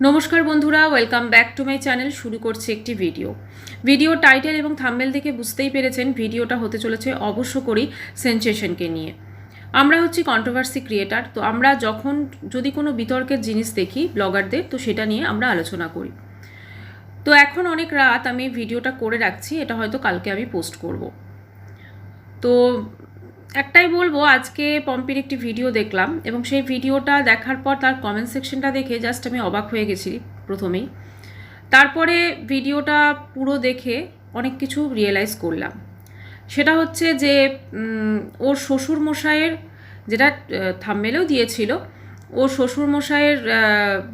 নমস্কার বন্ধুরা, welcome back to my channel. শুরু করছি একটি ভিডিও টাইটেল এবং থাম্বনেল দেখে বুঝতেই পেরেছেন ভিডিওটা হতে চলেছে অবশ্য করেই সেনসেশনকে নিয়ে। আমরা হচ্ছি কন্ট্রোভার্সি ক্রিয়েটার, তো আমরা যখন যদি কোনো বিতর্কের জিনিস দেখি ব্লগারদের, তো সেটা নিয়ে আমরা আলোচনা করি। তো এখন অনেক রাত আমি ভিডিওটা করে রাখছি, এটা হয়তো কালকে আমি পোস্ট করব। তো একটাই বলবো, আজকে পম্পির একটি ভিডিও দেখলাম এবং সেই ভিডিওটা দেখার পর তার কমেন্ট সেকশনটা দেখে জাস্ট আমি অবাক হয়ে গেছি প্রথমেই। তারপরে ভিডিওটা পুরো দেখে অনেক কিছু রিয়েলাইজ করলাম। সেটা হচ্ছে যে ওর শ্বশুরমশাইয়ের, যেটা থাম্বনেলেও দিয়েছিল, ওর শ্বশুরমশাইয়ের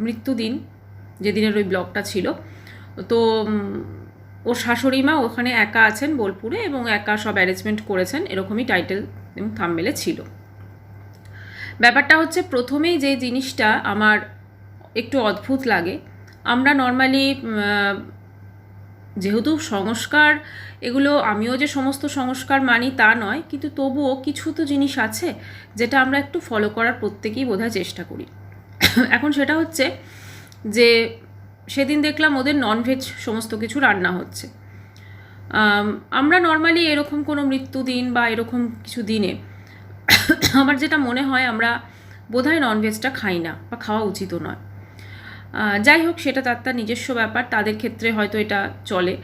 মৃত্যুদিন, যেদিনের ওই ব্লগটা ছিল, তো ওর শাশুড়ি মা ওখানে একা আছেন বোলপুরে এবং একা সব অ্যারেঞ্জমেন্ট করেছেন, এরকমই টাইটেল এবং থাম্বনেলে ছিল। ব্যাপারটা হচ্ছে, প্রথমেই যে জিনিসটা আমার একটু অদ্ভুত লাগে, আমরা নর্মালি যেহেতু সংস্কার এগুলো, আমিও যে সমস্ত সংস্কার মানি তা নয়, কিন্তু তবুও কিছু তো জিনিস আছে যেটা আমরা একটু ফলো করার প্রত্যেকেই বোধহয় চেষ্টা করি। এখন সেটা হচ্ছে যে সেদিন দেখলাম ওদের ননভেজ সমস্ত কিছু রান্না হচ্ছে। আমরা নর্মালি এরকম কোনো মৃত্যুদিন বা এরকম কিছু দিনে আমার যেটা মনে হয়, আমরা বোধহয় ননভেজটা খাই না বা খাওয়া উচিতও নয়। যাই হোক, সেটা তার নিজস্ব ব্যাপার, তাদের ক্ষেত্রে হয়তো এটা চলে।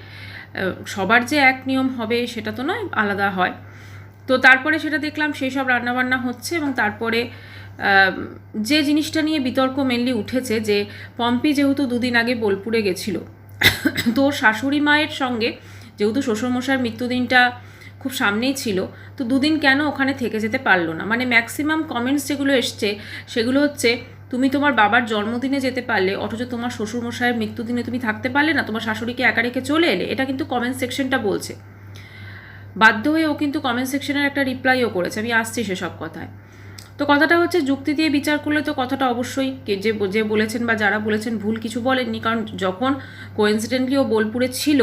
সবার যে এক নিয়ম হবে সেটা তো নয়, আলাদা হয়। তো তারপরে সেটা দেখলাম সেই সব রান্নাবান্না হচ্ছে এবং তারপরে যে জিনিসটা নিয়ে বিতর্ক মেনলি উঠেছে, যে পম্পি যেহেতু দুদিন আগে বোলপুরে গেছিল, তো শাশুড়ি মায়ের সঙ্গে যেহেতু শ্বশুরমশাইয়ের মৃত্যুদিনটা খুব সামনেই ছিল, তো দুদিন কেন ওখানে থেকে যেতে পারলো না। মানে ম্যাক্সিমাম কমেন্টস যেগুলো এসছে সেগুলো হচ্ছে, তুমি তোমার বাবার জন্মদিনে যেতে পারলে, অথচ তোমার শ্বশুরমশাইয়ের মৃত্যুদিনে তুমি থাকতে পারলে না, তোমার শাশুড়িকে একা রেখে চলে এলে। এটা কিন্তু কমেন্ট সেকশনটা বলছে। বাধ্য হয়ে ও কিন্তু কমেন্ট সেকশনের একটা রিপ্লাইও করেছে, আমি আসছি সেসব কথায়। তো কথাটা হচ্ছে, যুক্তি দিয়ে বিচার করলে তো কথাটা অবশ্যই যে বলেছেন বা যারা বলেছেন ভুল কিছু বলেননি, কারণ যখন কোইন্সিডেন্টলি ও বোলপুরে ছিল,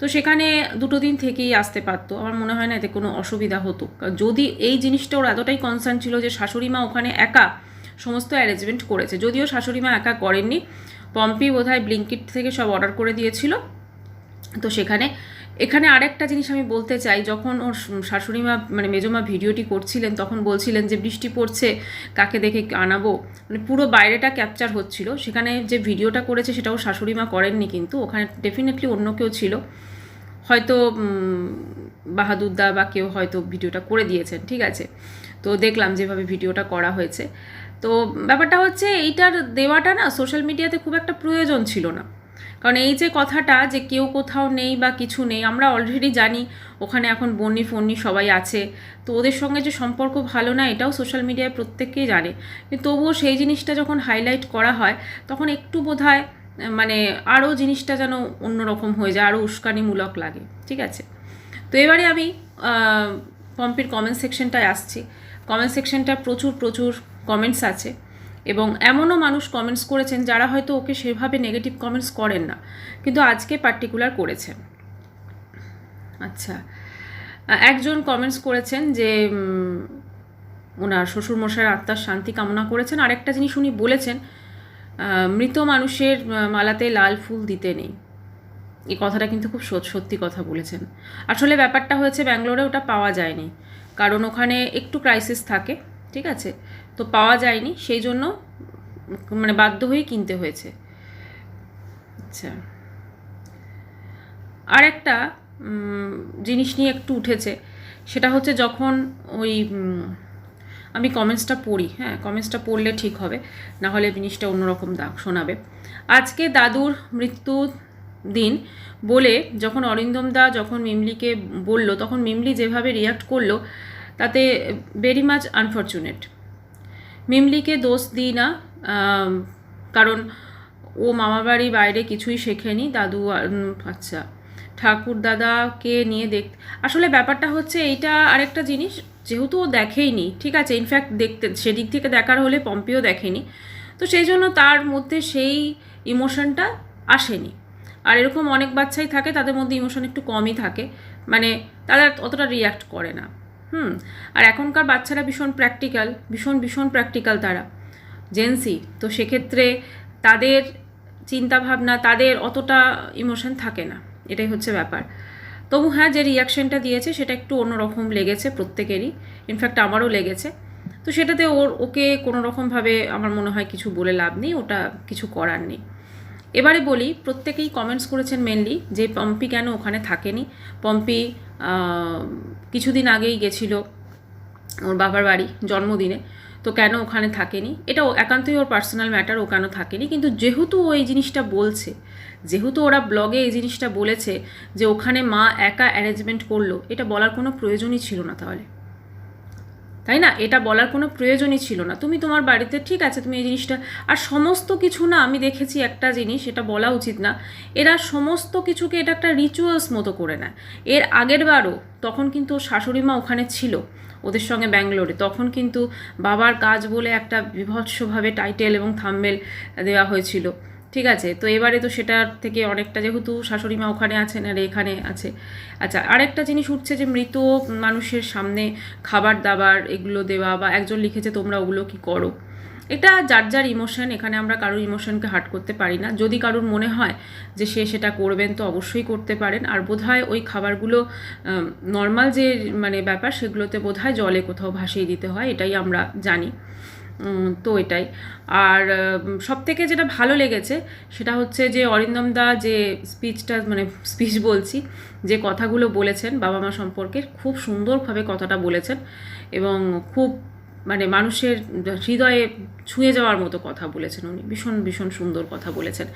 তো সেখানে দুটো দিন থেকেই আসতে পারতো। আমার মনে হয় না এতে কোনো অসুবিধা হতো, কারণ যদি এই জিনিসটা ওর এতটাই কনসার্ন ছিল যে শাশুড়ি মা ওখানে একা সমস্ত অ্যারেঞ্জমেন্ট করেছে, যদিও শাশুড়ি মা একা করেননি, পম্পি বোধহয় ব্লিঙ্কিট থেকে সব অর্ডার করে দিয়েছিল। তো এখানে আরেকটা জিনিস আমি বলতে চাই, যখন ওর শাশুড়ি মা মানে মেজমা ভিডিওটি করছিলেন, তখন বলছিলেন যে বৃষ্টি পড়ছে, কাকে দেখে আনাবো, মানে পুরো বাইরেটা ক্যাপচার হচ্ছিল। সেখানে যে ভিডিওটা করেছে সেটা ওর শাশুড়ি মা করেননি, কিন্তু ওখানে ডেফিনেটলি অন্য কেউ ছিল, হয়তো বাহাদুরদা বা কেউ হয়তো ভিডিওটা করে দিয়েছেন, ঠিক আছে। তো দেখলাম যেভাবে ভিডিওটা করা হয়েছে। তো ব্যাপারটা হচ্ছে, এইটার দেওয়াটা না সোশ্যাল মিডিয়াতে খুব একটা প্রয়োজন ছিল না, কারণ এই যে কথাটা যে কেউ কোথাও নেই বা কিছু নেই, আমরা অলরেডি জানি ওখানে এখন বন্নি ফন্নি সবাই আছে, তো ওদের সঙ্গে যে সম্পর্ক ভালো না এটাও সোশ্যাল মিডিয়ায় প্রত্যেককেই জানে। কিন্তু তবুও সেই জিনিসটা যখন হাইলাইট করা হয়, তখন একটু বোধহয় মানে আরও জিনিসটা যেন অন্যরকম হয়ে যায়, আরও উস্কানিমূলক লাগে, ঠিক আছে। তো এবারে আমি পম্পির কমেন্ট সেকশনটায় আসছি। কমেন্ট সেকশনটা প্রচুর প্রচুর কমেন্টস আছে এবং এমনও মানুষ কমেন্টস করেছেন যারা হয়তো ওকে সেভাবে নেগেটিভ কমেন্টস করেন না, কিন্তু আজকে পার্টিকুলার করেছেন। আচ্ছা, একজন কমেন্টস করেছেন যে ওনার শ্বশুরমশাইয়ের আত্মার শান্তি কামনা করেছেন। আরেকটা জিনিস উনি বলেছেন, মৃত মানুষের মালাতে লাল ফুল দিতে নেই। এই কথাটা কিন্তু খুব সত্যি কথা বলেছেন। আসলে ব্যাপারটা হয়েছে, ব্যাঙ্গালোরে ওটা পাওয়া যায়নি, কারণ ওখানে একটু ক্রাইসিস থাকে, ঠিক আছে। তো পাওয়া যায়নি, সেই জন্য মানে বাধ্য হয়ে কিনতে হয়েছে। আচ্ছা, আর একটা জিনিস নিয়ে একটু উঠেছে, সেটা হচ্ছে যখন ওই আমি কমেন্টসটা পড়ি, হ্যাঁ কমেন্টসটা পড়লে ঠিক হবে, না হলে জিনিসটা অন্যরকম শোনাবে। আজকে দাদুর মৃত্যু দিন বলে যখন অরিন্দম দা যখন মিমলিকে বলল, তখন মিমলি যেভাবে রিয়াক্ট করলো, তাতে ভেরি মাচ আনফর্চুনেট। মিমলিকে দোষ দিই না, কারণ ও মামাবাড়ি বাইরে কিছুই শেখেনি। দাদু আচ্ছা, ঠাকুর দাদাকে নিয়ে আসলে ব্যাপারটা হচ্ছে এইটা আরেকটা জিনিস, যেহেতু ও দেখেইনি, ঠিক আছে, ইনফ্যাক্ট দেখতে সেদিক থেকে দেখার হলে পম্পিও দেখেনি, তো সেই জন্য তার মধ্যে সেই ইমোশনটা আসেনি। আর এরকম অনেক বাচ্চাই থাকে, তাদের মধ্যে ইমোশন একটু কমই থাকে, মানে তারা অতটা রিয়্যাক্ট করে না। আর এখনকার বাচ্চারা ভীষণ প্র্যাকটিক্যাল, ভীষণ ভীষণ প্র্যাকটিক্যাল, তারা জেনসি, তো সেক্ষেত্রে তাদের চিন্তা ভাবনা, তাদের অতটা ইমোশন থাকে না, এটাই হচ্ছে ব্যাপার। তবু হ্যাঁ, যে রিয়াকশনটা দিয়েছে সেটা একটু অন্যরকম লেগেছে প্রত্যেকেরই, ইনফ্যাক্ট আমারও লেগেছে। তো সেটাতে ওকে কোনো রকমভাবে আমার মনে হয় কিছু বলে লাভ নেই, ওটা কিছু করার নেই। এবারে বলি, প্রত্যেকেই কমেন্টস করেছেন মেনলি যে পম্পি কেন ওখানে থাকেনি। পম্পি কিছুদিন আগেই গেছিল ওর বাবার বাড়ি জন্মদিনে, তো কেন ওখানে থাকেনি, এটা একান্তই ওর পার্সোনাল ম্যাটার, ও কেন থাকেনি। কিন্তু যেহেতু ও এই জিনিসটা বলছে, যেহেতু ওরা ব্লগে এই জিনিসটা বলেছে যে ওখানে মা একা অ্যারেঞ্জমেন্ট করলো, এটা বলার কোনো প্রয়োজনই ছিল না তাহলে, তাই না? এটা বলার কোনো প্রয়োজনই ছিল না। তুমি তোমার বাড়িতে ঠিক আছে, তুমি এই জিনিসটা, আর সমস্ত কিছু না, আমি দেখেছি একটা জিনিস, এটা বলা উচিত না, এরা সমস্ত কিছুকে এটা একটা রিচুয়ালস মতো করে নেয়। এর আগের বারও তখন কিন্তু শাশুড়ি মা ওখানে ছিল ওদের সঙ্গে ব্যাঙ্গালোরে, তখন কিন্তু বাবার কাজ বলে একটা বিভৎসভাবে টাইটেল এবং থাম্বনেল দেওয়া হয়েছিল, ঠিক আছে? তো এবারে তো সেটার থেকে অনেকটা, যেহেতু শাশুড়ি মা ওখানে আছেন আর এখানে আছে। আচ্ছা, আরেকটা জিনিস উঠছে যে মৃত মানুষের সামনে খাবার দাবার এগুলো দেওয়া, বা একজন লিখেছে তোমরা ওগুলো কি করো, এটা যার যার ইমোশন, এখানে আমরা কারোর ইমোশনকে হার্ট করতে পারি না। যদি কারোর মনে হয় যে সে সেটা করবেন তো অবশ্যই করতে পারেন। আর বোধহয় ওই খাবারগুলো নর্মাল যে মানে ব্যাপার, সেগুলোতে বোধহয় জলে কোথাও ভাসিয়ে দিতে হয়, এটাই আমরা জানি। তো এটাই। আর সবথেকে যেটা ভালো লেগেছে সেটা হচ্ছে যে অরিন্দম দা যে স্পিচটা, মানে স্পিচ বলছি, যে কথাগুলো বলেছেন বাবা মা সম্পর্কে, খুব সুন্দরভাবে কথাটা বলেছেন এবং খুব মানে মানুষের হৃদয়ে ছুঁয়ে যাওয়ার মতো কথা বলেছেন উনি, ভীষণ ভীষণ সুন্দর কথা বলেছেন।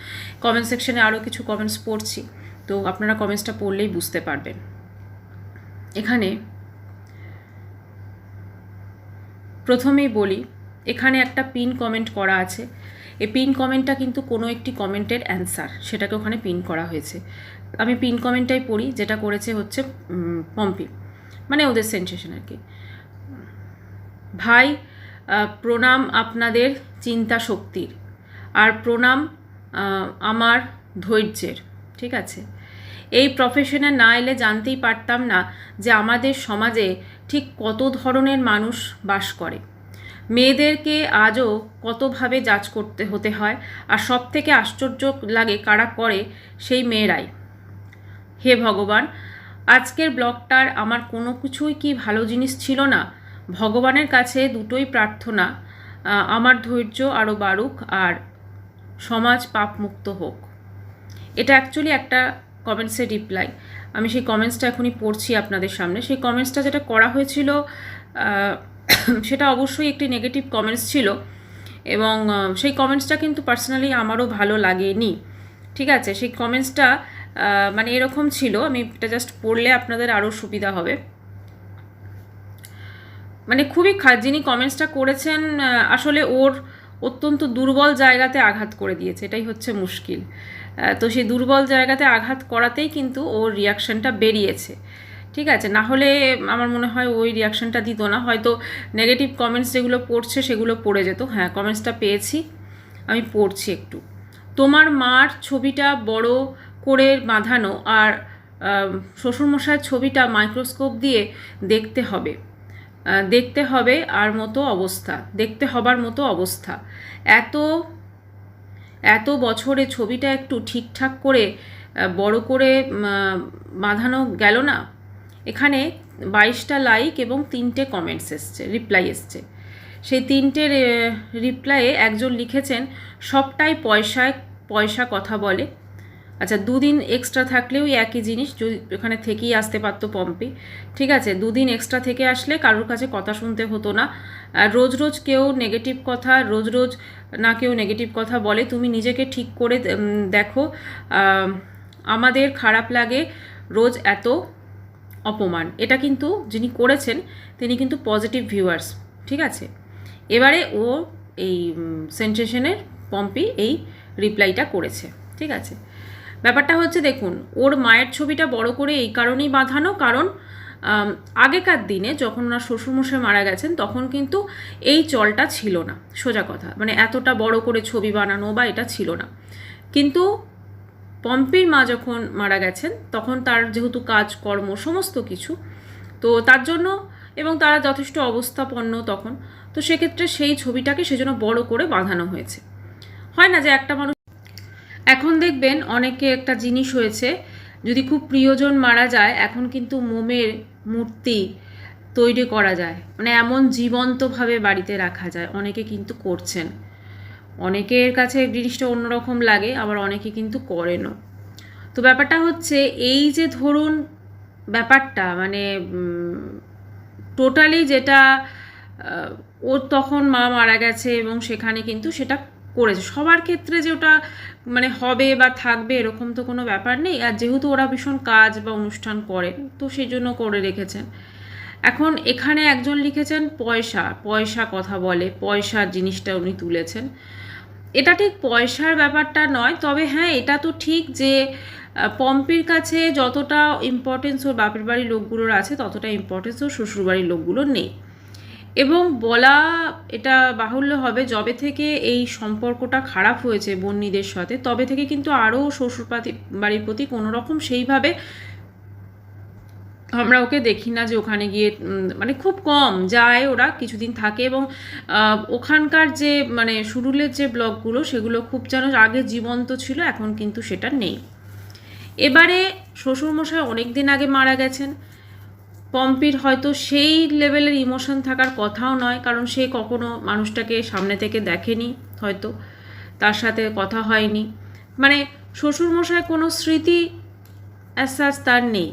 কমেন্ট সেকশনে আরও কিছু কমেন্টস পড়ছি, তো আপনারা কমেন্টসটা পড়লেই বুঝতে পারবেন। এখানে প্রথমেই বলি, এখানে একটা পিন কমেন্ট করা আছে, এই পিন কমেন্টটা কিন্তু কোনো একটি কমেন্টের অ্যান্সার, সেটাকে ওখানে পিন করা হয়েছে। আমি পিন কমেন্টটাই পড়ি, যেটা করেছে হচ্ছে পম্পি, মানে ওদের সেন্সেশন আর কি। ভাই, প্রণাম আপনাদের চিন্তা শক্তির, আর প্রণাম আমার ধৈর্যের, ঠিক আছে? এই প্রফেশনে না এলে জানতেই পারতাম না যে আমাদের সমাজে ঠিক কত ধরনের মানুষ বাস করে। মেয়েদেরকে আজও কতভাবে জাজ করতে হতে হয়, আর সব থেকে আশ্চর্য লাগে কারা করে, সেই মেয়েরাই। হে ভগবান, আজকের ব্লগটার আমার কোনো কিছুই কি ভালো জিনিস ছিল না? ভগবানের কাছে দুটোই প্রার্থনা, আমার ধৈর্য আরও বাড়ুক আর সমাজ পাপমুক্ত হোক। এটা অ্যাকচুয়ালি একটা কমেন্টসের রিপ্লাই। আমি সেই কমেন্টসটা এখনই পড়ছি আপনাদের সামনে। সেই কমেন্টসটা যেটা করা হয়েছিল সেটা অবশ্যই একটি নেগেটিভ কমেন্টস ছিল, এবং সেই কমেন্টসটা কিন্তু পার্সোনালি আমারও ভালো লাগেনি, ঠিক আছে? সেই কমেন্টসটা মানে এরকম ছিল, আমি এটা জাস্ট পড়লে আপনাদের আরও সুবিধা হবে। মানে খুবই যিনি কমেন্টসটা করেছেন আসলে ওর অত্যন্ত দুর্বল জায়গাতে আঘাত করে দিয়েছে, এটাই হচ্ছে মুশকিল। তো সেই দুর্বল জায়গাতে আঘাত করাতেই কিন্তু ওর রিয়াকশানটা বেরিয়েছে, ঠিক আছে? না হলে আমার মনে হয় ওই রিয়াকশানটা দিত না, হয়তো নেগেটিভ কমেন্টস যেগুলো পড়ছে সেগুলো পড়ে যেত। হ্যাঁ, কমেন্টসটা পেয়েছি, আমি পড়ছি একটু। তোমার মার ছবিটা বড় করে বাঁধানো, আর শ্বশুরমশাইয়ের ছবিটা মাইক্রোস্কোপ দিয়ে দেখতে হবে আর মতো অবস্থা, দেখতে হবার মতো অবস্থা। এত বছরে ছবিটা একটু ঠিকঠাক করে বড় করে বাঁধানো গেল না? এখানে 22টা লাইক এবং 3টে কমেন্টস এসছে, রিপ্লাই এসছে। সেই 3টে রিপ্লাইয়ে একজন লিখেছেন সবটাই পয়সা কথা বলে। আচ্ছা, 2 দিন এক্সট্রা থাকলেও একই জিনিস, যদি এখানে থেকেই আসতে পারতো পম্পি, ঠিক আছে? 2 দিন এক্সট্রা থেকে আসলে কারোর কাছে কথা শুনতে হতো না। রোজ রোজ কেউ নেগেটিভ কথা, রোজ রোজ না কেউ নেগেটিভ কথা বলে, তুমি নিজেকে ঠিক করে দেখো। আমাদের খারাপ লাগে রোজ এত অপমান। এটা কিন্তু যিনি করেছেন তিনি কিন্তু পজিটিভ ভিউয়ার্স, ঠিক আছে? এবারে ও এই সেন্সেশনের পম্পি এই রিপ্লাইটা করেছে, ঠিক আছে? ব্যাপারটা হচ্ছে, দেখুন, ওর মায়ের ছবিটা বড় করে এই কারণেই বাঁধানো, কারণ আগেকার দিনে যখন ওনার শ্বশুরমশাই মারা গেছেন তখন কিন্তু এই চলটা ছিল না, সোজা কথা, মানে এতটা বড় করে ছবি বানানো বা এটা ছিল না। কিন্তু পম্পির মা যখন মারা গেছেন তখন তার যেহেতু কাজকর্ম সমস্ত কিছু, তো তার জন্য, এবং তারা যথেষ্ট অবস্থাপন্ন তখন, তো সেক্ষেত্রে সেই ছবিটাকে সেজন্য বড় করে বাঁধানো হয়েছে। হয় না যে দেখবেন অনেকে একটা জিনিস হয়েছে, যদি খুব প্রিয়জন মারা যায় এখন কিন্তু মোমের মূর্তি তৈরি করা যায়, মানে এমন জীবন্তভাবে বাড়িতে রাখা যায়, অনেকে কিন্তু করছেন। অনেকের কাছে জিনিসটা অন্যরকম লাগে, আবার অনেকে কিন্তু করেনও। তো ব্যাপারটা হচ্ছে এই যে ধরুন ব্যাপারটা মানে টোটালি যেটা ওর তখন মা মারা গেছে এবং সেখানে কিন্তু সেটা করেছে, সবার ক্ষেত্রে যে ওটা মানে হবে বা থাকবে এরকম তো কোনো ব্যাপার নেই। আর যেহেতু ওরা ভীষণ কাজ বা অনুষ্ঠান করেন তো সেই জন্য করে রেখেছেন। এখন এখানে একজন লিখেছেন পয়সা পয়সা কথা বলে, পয়সার জিনিসটা উনি তুলেছেন। এটা ঠিক পয়সার ব্যাপারটা নয়, তবে হ্যাঁ এটা তো ঠিক যে পম্পির কাছে যতটা ইম্পর্টেন্স ওর বাপের বাড়ির লোকগুলোর আছে ততটা ইম্পর্টেন্স ওর শ্বশুরবাড়ির লোকগুলোর নেই। এবং বলা এটা বাহুল্য হবে, যবে থেকে এই সম্পর্কটা খারাপ হয়েছে বন্নিদের সাথে তবে থেকে কিন্তু আরও শ্বশুরপাতি বাড়ির প্রতি কোনো রকম সেইভাবে আমরা ওকে দেখি না যে ওখানে গিয়ে মানে খুব কম যায়, ওরা কিছুদিন থাকে এবং ওখানকার যে মানে সুরুলের যে ব্লগগুলো সেগুলো খুব যেন আগে জীবন্ত ছিল, এখন কিন্তু সেটা নেই। এবারে শ্বশুরমশাই অনেক দিন আগে মারা গেছেন, পম্পির হয়তো সেই লেভেলের ইমোশন থাকার কথাও নয়, কারণ সে কখনো মানুষটাকে সামনে থেকে দেখেনি, হয়তো তার সাথে কথা হয়নি, মানে শ্বশুরমশাই কোনো স্মৃতি অ্যাজ সাচ তার নেই,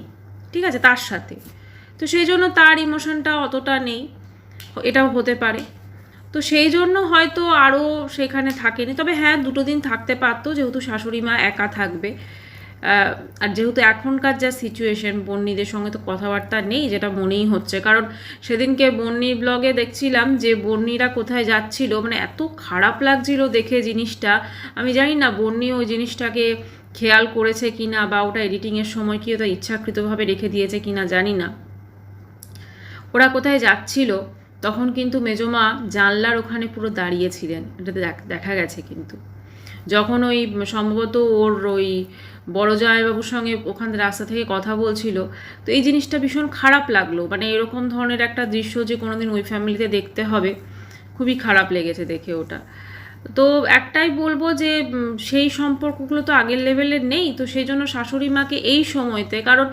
ঠিক আছে, তার সাথে। তো সেই জন্য তার ইমোশনটা অতটা নেই, এটাও হতে পারে। তো সেই জন্য হয়তো আরও সেখানে থাকেনি। তবে হ্যাঁ 2 দিন থাকতে পারতো, যেহেতু শাশুড়ি মা একা থাকবে। আর যেহেতু এখনকার যা সিচুয়েশন, বন্নিদের সঙ্গে তো কথাবার্তা নেই, যেটা মনেই হচ্ছে। কারণ সেদিনকে বন্নির ব্লগে দেখছিলাম যে বন্নিরা কোথায় যাচ্ছিল, মানে এত খারাপ লাগছিল দেখে জিনিসটা। আমি জানি না বন্নি ওই জিনিসটাকে খেয়াল করেছে কি না, বা ওটা এডিটিংয়ের সময় কি ওটা ইচ্ছাকৃতভাবে রেখে দিয়েছে কি না জানি না। ওরা কোথায় যাচ্ছিল তখন কিন্তু মেজমা জানলার ওখানে পুরো দাঁড়িয়েছিলেন, এটা দেখা গেছে। কিন্তু যখন ওই সম্ভবত ওর ওই বড় জামাইবাবুর সঙ্গে ওখান রাস্তা থেকে কথা বলছিল, তো এই জিনিসটা ভীষণ খারাপ লাগলো। মানে এরকম ধরনের একটা দৃশ্য যে কোনোদিন ওই ফ্যামিলিতে দেখতে হবে, খুবই খারাপ লেগেছে দেখে ওটা। তো একটাই বলবো যে সেই সম্পর্কগুলো তো আগের লেভেলের নেই, তো সেই জন্য শাশুড়ি মাকে এই সময়তে, কারণ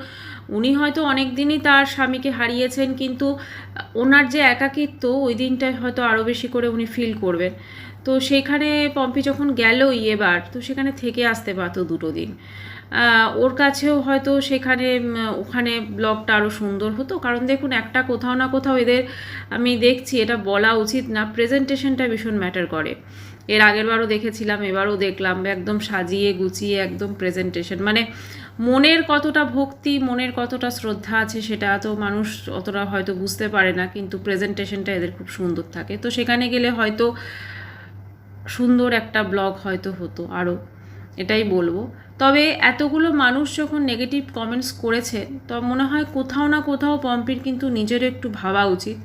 উনি হয়তো অনেক দিনই তার স্বামীকে হারিয়েছেন, কিন্তু ওনার যে একাকিত্ব ওই দিনটায় হয়তো আরও বেশি করে উনি ফিল করবেন। তো সেইখানে পম্পি যখন গেলই এবার, তো সেখানে থেকে আসতে পারতো 2 দিন। ওর কাছেও হয়তো সেখানে ওখানে ব্লগটা আরও সুন্দর হতো। কারণ দেখুন একটা কোথাও না কোথাও এদের, আমি দেখছি এটা বলা উচিত না, প্রেজেন্টেশনটা ভীষণ ম্যাটার করে। এর আগেরবারও দেখেছিলাম, এবারও দেখলাম একদম সাজিয়ে গুছিয়ে একদম প্রেজেন্টেশন, মানে মনের কতটা ভক্তি, মনের কতটা শ্রদ্ধা আছে সেটা তো মানুষ অতটা হয়তো বুঝতে পারে না, কিন্তু প্রেজেন্টেশনটা এদের খুব সুন্দর থাকে। তো সেখানে গেলে হয়তো সুন্দর একটা ব্লগ হয়তো হতো আরও, এটাই বলবো। তবে এতগুলো মানুষ যখন নেগেটিভ কমেন্টস করেছে, তো মনে হয় কোথাও না কোথাও পম্পির কিন্তু নিজেরও একটু ভাবা উচিত।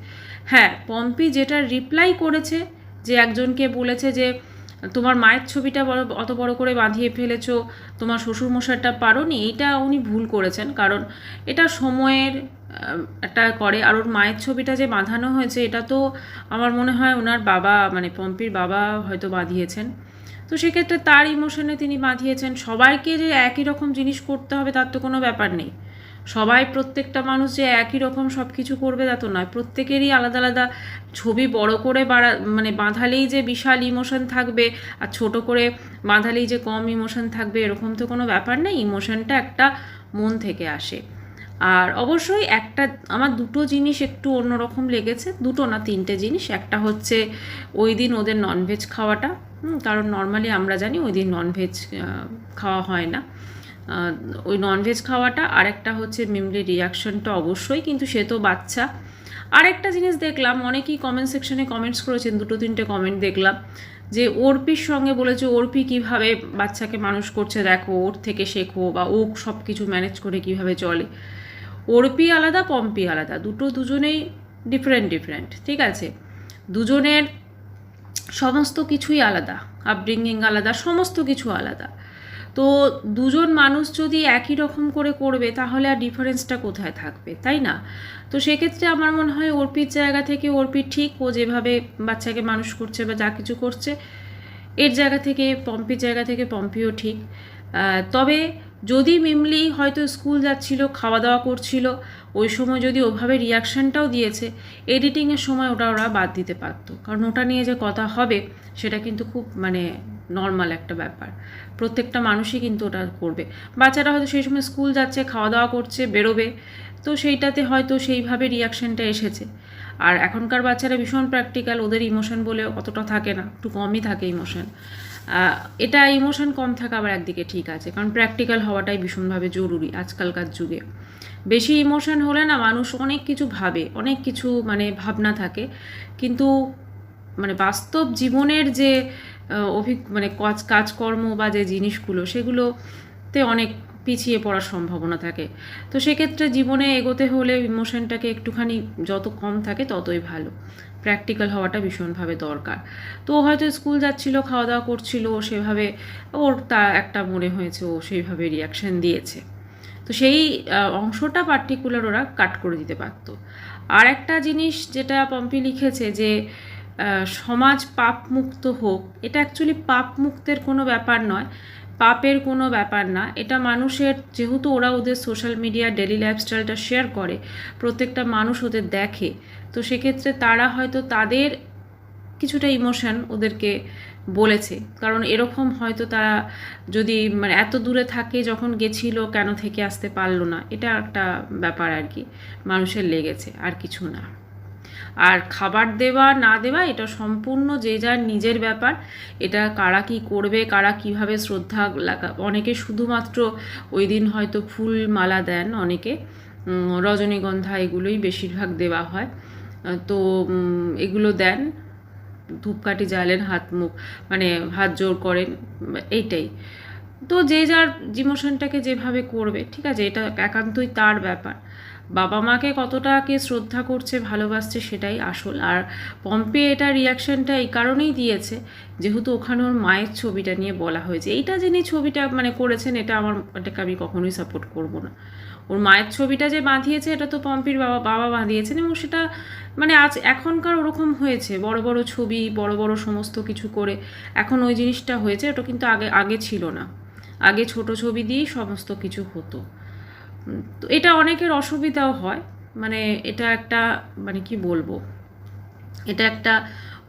হ্যাঁ, পম্পি যেটা রিপ্লাই করেছে, যে একজনকে বলেছে যে তোমার মায়ের ছবিটা অত বড় করে বাঁধিয়ে ফেলেছো, তোমার শ্বশুরমশাইটা পারোনি, এইটা উনি ভুল করেছেন। কারণ এটা সময়ের একটা করে, আর ওর মায়ের ছবিটা যে বাঁধানো হয়েছে এটা তো আমার মনে হয় ওনার বাবা মানে পম্পির বাবা হয়তো বাঁধিয়েছেন। তো সেক্ষেত্রে তার ইমোশনে তিনি বাঁধিয়েছেন। সবাইকে যে একই রকম জিনিস করতে হবে তার তো কোনো ব্যাপার নেই। সবাই প্রত্যেকটা মানুষ যে একই রকম সব কিছু করবে তা তো নয়, প্রত্যেকেরই আলাদা আলাদা ছবি বড় করে মানে বাঁধালেই যে বিশাল ইমোশন থাকবে, আর ছোট করে বাঁধালেই যে কম ইমোশন থাকবে এরকম তো কোনো ব্যাপার নেই। ইমোশনটা একটা মন থেকে আসে। আর অবশ্যই একটা আমার 2টো জিনিস একটু অন্যরকম লেগেছে, 2টো না 3টে জিনিস। একটা হচ্ছে ওই দিন ওদের ননভেজ খাওয়াটা, কারণ নর্মালি আমরা জানি ওই দিন ননভেজ খাওয়া হয় না, ওই ননভেজ খাওয়াটা। আরেকটা হচ্ছে মিমলির রিয়াকশনটা অবশ্যই, কিন্তু সে তো বাচ্চা। আরেকটা জিনিস দেখলাম, অনেকেই কমেন্ট সেকশনে কমেন্টস করেছেন, 2-3টে কমেন্ট দেখলাম, যে অর্পির সঙ্গে বলেছে অর্পি কিভাবে বাচ্চাকে মানুষ করছে, দেখো ওর থেকে শেখো, বা ও সব কিছু ম্যানেজ করে কিভাবে চলে। অর্পি আলাদা, পম্পি আলাদা, দুজনেই ডিফারেন্ট, ঠিক আছে। দুজনের সমস্ত কিছুই আলাদা, আপব্রিঙ্গিং আলাদা, সমস্ত কিছু আলাদা। তো দুজন মানুষ যদি একই রকম করে করবে তাহলে আর ডিফারেন্সটা কোথায় থাকবে, তাই না? তো সেক্ষেত্রে আমার মনে হয় অর্পির জায়গা থেকে অর্পি ঠিক, ও যেভাবে বাচ্চাকে মানুষ করছে বা যা কিছু করছে, এর জায়গা থেকে পম্পির জায়গা থেকে পম্পিও ঠিক। তবে যদি মিমলি হয়তো স্কুল যাচ্ছিল, খাওয়া দাওয়া করছিল, ওই সময় যদি ওভাবে রিয়াকশানটাও দিয়েছে, এডিটিংয়ের সময় ওরা বাদ দিতে পারতো, কারণ ওটা নিয়ে যে কথা হবে সেটা কিন্তু খুব মানে নর্মাল একটা ব্যাপার, প্রত্যেকটা মানুষই কিন্তু ওটা করবে। বাচ্চারা হয়তো সেই সময় স্কুল যাচ্ছে, খাওয়া দাওয়া করছে, বেরোবে, তো সেইটাতে হয়তো সেইভাবে রিয়াকশানটা এসেছে। আর এখনকার বাচ্চারা ভীষণ প্র্যাকটিক্যাল, ওদের ইমোশন বলে অতটা থাকে না, একটু কমই থাকে ইমোশন। এটা ইমোশন কম থাকা আবার একদিকে ঠিক আছে, কারণ প্র্যাকটিক্যাল হওয়াটাই ভীষণভাবে জরুরি আজকালকার যুগে। বেশি ইমোশন হলে না মানুষ অনেক কিছু ভাবে, অনেক কিছু মানে ভাবনা থাকে, কিন্তু মানে বাস্তব জীবনের যে মানে কাজকর্ম বা যে জিনিসগুলো সেগুলোতে অনেক পিছিয়ে পড়ার সম্ভাবনা থাকে। তো সেক্ষেত্রে জীবনে এগোতে হলে ইমোশনটাকে একটুখানি যত কম থাকে ততই ভালো, প্র্যাকটিক্যাল হওয়াটা ভীষণভাবে দরকার। তো ও হয়তো স্কুল যাচ্ছিল, খাওয়া দাওয়া করছিল, সেভাবে ওর তা একটা মনে হয়েছে, ও সেইভাবে রিয়াকশান দিয়েছে। তো সেই অংশটা পার্টিকুলার ওরা কাট করে দিতে পারতো। আর একটা জিনিস যেটা পম্পি লিখেছে যে সমাজ পাপ মুক্ত হোক, এটা অ্যাকচুয়ালি পাপ মুক্তের কোনো ব্যাপার নয়, পাপের কোনো ব্যাপার না। এটা মানুষের, যেহেতু ওরা ওদের সোশ্যাল মিডিয়া ডেলি লাইফস্টাইলটা শেয়ার করে, প্রত্যেকটা মানুষ ওদের দেখে, তো সেক্ষেত্রে তারা হয়তো তাদের কিছুটা ইমোশন ওদেরকে বলেছে, কারণ এরকম হয়তো তারা যদি মানে এত দূরে থাকে, যখন গেছিল কেন থেকে আসতে পারলো না, এটা একটা ব্যাপার আর কি মানুষের লেগেছে, আর কিছু না। আর খাবার দেওয়া না দেওয়া এটা সম্পূর্ণ যে যার নিজের ব্যাপার, এটা কারা কী করবে, কারা কিভাবে শ্রদ্ধা লাগা, অনেকে শুধুমাত্র ওই দিন হয়তো ফুল মালা দেন, অনেকে রজনীগন্ধা এগুলোই বেশিরভাগ দেওয়া হয়, তো এগুলো দেন, ধূপকাঠি জ্বালেন, হাত মুখ মানে হাত জোড় করেন, এইটাই। তো যে যার ইমোশনটাকে যেভাবে করবে, ঠিক আছে, এটা একান্তই তার ব্যাপার। বাবা মাকে কতটা কে শ্রদ্ধা করছে, ভালোবাসছে, সেটাই আসল। আর পম্পি এটা রিয়াকশানটা এই কারণেই দিয়েছে, যেহেতু ওখানে ওর মায়ের ছবিটা নিয়ে বলা হয়েছে। এইটা যিনি ছবিটা মানে করেছেন, এটাকে আমি কখনোই সাপোর্ট করব না। ওর মায়ের ছবিটা যে বাঁধিয়েছে, এটা তো পম্পির বাবা বাঁধিয়েছেন, এবং সেটা মানে এখনকার ওরকম হয়েছে, বড় বড় ছবি, বড় বড় সমস্ত কিছু করে এখন ওই জিনিসটা হয়েছে। ওটা কিন্তু আগে ছিল না, আগে ছোট ছবি দিয়েই সমস্ত কিছু হতো। তো এটা অনেকের অসুবিধাও হয়, মানে এটা একটা মানে কি বলবো, এটা একটা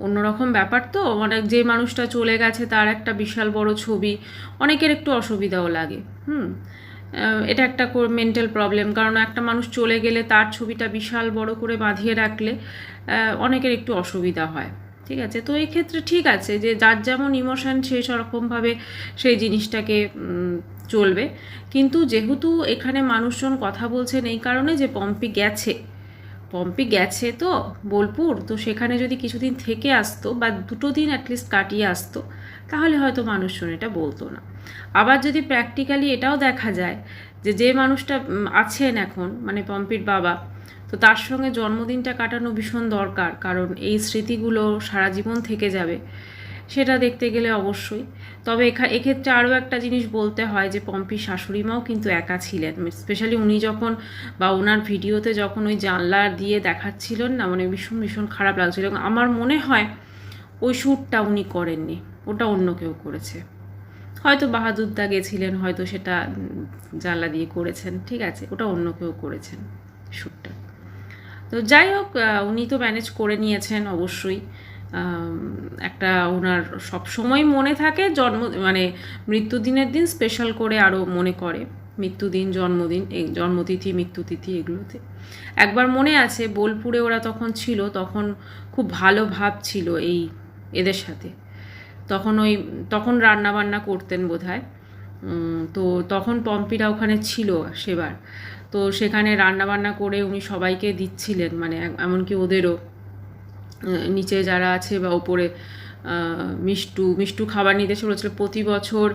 অন্যরকম ব্যাপার। তো মানে যে মানুষটা চলে গেছে তার একটা বিশাল বড় ছবি, অনেকের একটু অসুবিধাও লাগে। এটা একটা মেন্টাল প্রবলেম, কারণ একটা মানুষ চলে গেলে তার ছবিটা বিশাল বড় করে বাঁধিয়ে রাখলে অনেকের একটু অসুবিধা হয়, ঠিক আছে। তো এই ক্ষেত্রে ঠিক আছে যে যার যেমন ইমোশন সেই সেরকমভাবে সেই জিনিসটাকে চলবে। কিন্তু যেহেতু এখানে মানুষজন কথা বলছেন এই কারণে যে পম্পি গেছে তো বোলপুর, তো সেখানে যদি কিছুদিন থেকে আসতো বা 2 দিন অ্যাটলিস্ট কাটিয়ে আসতো, তাহলে হয়তো মানুষজন এটা বলতো না। আবার যদি প্র্যাকটিক্যালি এটাও দেখা যায় যে মানুষটা আছেন এখন, মানে পম্পির বাবা, তো তার সঙ্গে জন্মদিনটা কাটানো ভীষণ দরকার, কারণ এই স্মৃতিগুলো সারা জীবন থেকে যাবে, সেটা দেখতে গেলে অবশ্যই। তবে এক্ষেত্রে আরও একটা জিনিস বলতে হয় যে পম্পির শাশুড়ি মাও কিন্তু একা ছিলেন, স্পেশালি উনি যখন বা ওনার ভিডিওতে যখন ওই জানলা দিয়ে দেখাচ্ছিলেন না, মানে ভীষণ ভীষণ খারাপ লাগছিল। আমার মনে হয় ওই শ্যুটটা উনি করেননি, ওটা অন্য কেউ করেছে, হয়তো বাহাদুরদা গেছিলেন, হয়তো সেটা জানলা দিয়ে করেছেন, ঠিক আছে, ওটা অন্য কেউ করেছেন শ্যুটটা। তো যাই হোক, উনি তো ম্যানেজ করে নিয়েছেন অবশ্যই। একটা ওনার সবসময় মনে থাকে মানে মৃত্যুদিনের দিন স্পেশাল করে আরও মনে করে, মৃত্যুদিন, জন্মদিন, এই জন্মতিথি, মৃত্যুতিথি, এগুলোতে একবার মনে আছে বোলপুরে ওরা তখন ছিল, তখন খুব ভালো ভাব ছিল এই এদের সাথে, তখন রান্নাবান্না করতেন বোধহয়। তো তখন পম্পিরা ওখানে ছিল সেবার, তো সেখানে রান্নাবান্না করে উনি সবাইকে দিচ্ছিলেন, মানে এমনকি ওদেরও, নিচে যারা আছে বা ওপরে মিষ্টু খাবার নিতে এসে বলেছিল প্রতি বছর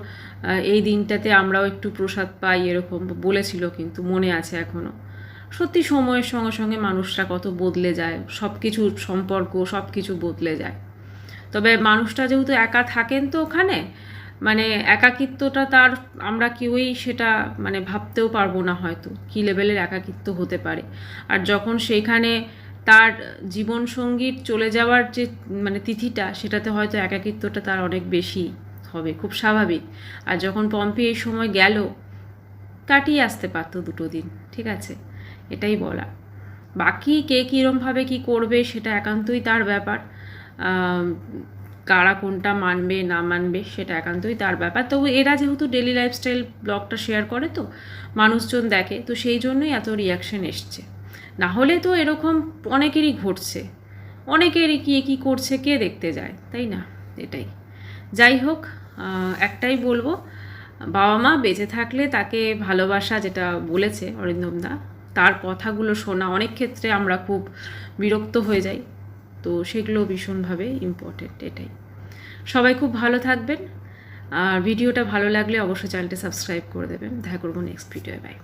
এই দিনটাতে আমরাও একটু প্রসাদ পাই, এরকম বলেছিল, কিন্তু মনে আছে এখনও। সত্যি সময়ের সঙ্গে সঙ্গে মানুষরা কত বদলে যায়, সব কিছু সম্পর্ক সব কিছু বদলে যায়। তবে মানুষটা যেহেতু একা থাকেন তো ওখানে, মানে একাকিত্বটা তার আমরা কেউই সেটা মানে ভাবতেও পারবো না হয়তো কী লেভেলের একাকিত্ব হতে পারে। আর যখন সেইখানে তার জীবনসঙ্গীর চলে যাওয়ার যে মানে তিথিটা, সেটাতে হয়তো একাকিত্বটা তার অনেক বেশি হবে, খুব স্বাভাবিক। আর যখন পম্পি এই সময় গেল, কাটিয়ে আসতে পারতো 2 দিন, ঠিক আছে, এটাই বলা। বাকি কে কীরমভাবে কী করবে সেটা একান্তই তার ব্যাপার, কারা কোনটা মানবে না মানবে সেটা একান্তই তার ব্যাপার। তবু এরা যেহেতু ডেলি লাইফস্টাইল ব্লগটা শেয়ার করে, তো মানুষজন দেখে, তো সেই জন্যই এত রিয়াকশন এসছে। না হলে তো এরকম অনেকেরই ঘটছে, অনেকেরই কী করছে কে দেখতে যায়, তাই না? এটাই। যাই হোক, একটাই বলবো, বাবা মা বেঁচে থাকলে তাকে ভালোবাসা, যেটা বলেছে অরিন্দম দা, তার কথাগুলো শোনা, অনেক ক্ষেত্রে আমরা খুব বিরক্ত হয়ে যাই, তো সেগুলো ভীষণভাবে ইম্পর্টেন্ট। এটাই। সবাই খুব ভালো থাকবেন, আর ভিডিওটা ভালো লাগলে অবশ্যই চ্যানেলটা সাবস্ক্রাইব করে দেবেন। দেখা করবো নেক্সট ভিডিও। বাই।